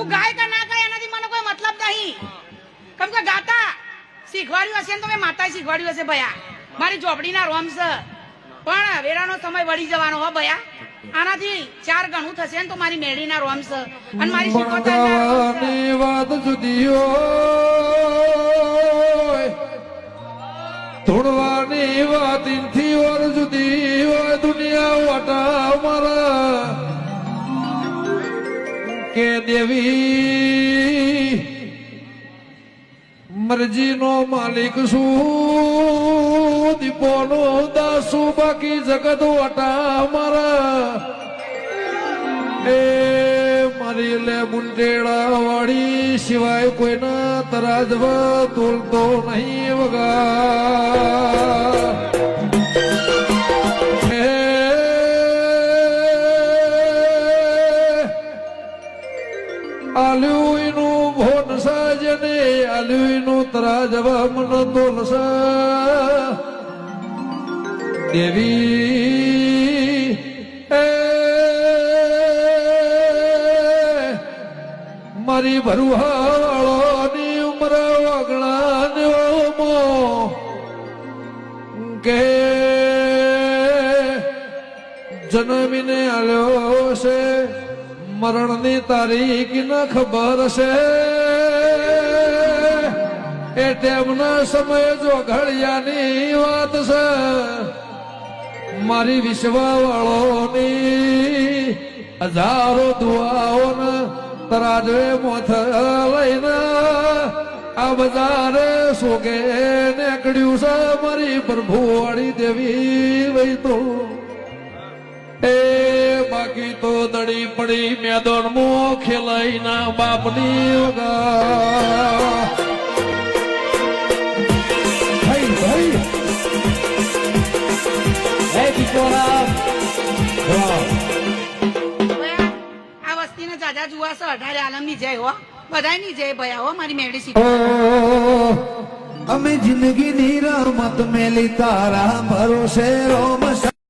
તું ગાય કે ના ગાય એનાથી મને કોઈ મતલબ નહીં. કેમ કે ગાતા શીખવાડ્યું હશે ને તો મેં માતાએ શીખવાડ્યું હશે ભયા. મારી ઝોપડીના રોમ છે પણ વેરાનો સમય વળી જવાનો હો ભયા. આનાથી 4 ગણું થશે ને તો મારી મેળીના રોમ છે અને મારી શીખોતરની વાત જુદી હોય, ધૂળવાની વાત ઇનથી ઓર જુદી હોય. દુનિયા વાટા મારા કે દેવી મરજીનો માલિક શું, દીપોનો દાસુ બાકી જગત વાટા મારા. એ મારી લે મુંડેડા વાળી સિવાય કોઈના તરાજવા તોલતો નહીં વગા. આલ્યુનું ભોન સાજને આલ્યુનું તરાજવા મન તોલસા દેવી. મારી ભરુહાળોની ઉમર વગણાનો કે જન્મીને આલ્યો છે, મરણની તારીખ ન ખબર છે. એ ટેમના સમયે જો ઘડિયાની વાત છે. મારી વિશ્વાવાળોની હજારો દુઆઓને તરાજવે મોથ લઈને આ બજારે સોગે નીકળ્યું છે. મારી પ્રભુવાળી દેવી વહી તો એ બાકી તો દડી પડી મેદાન મો ખેલાઈ ના બાપની વગા. ભાઈ ભાઈ હે કિશોરા આ વસ્તીને જાજા જુવા છે. 18 આલમની જય હો, બધાની જય ભયા હો. મારી મેળી શીખો. અમે જિંદગી ની રમત મેલી તારા ભરોસે રોમ.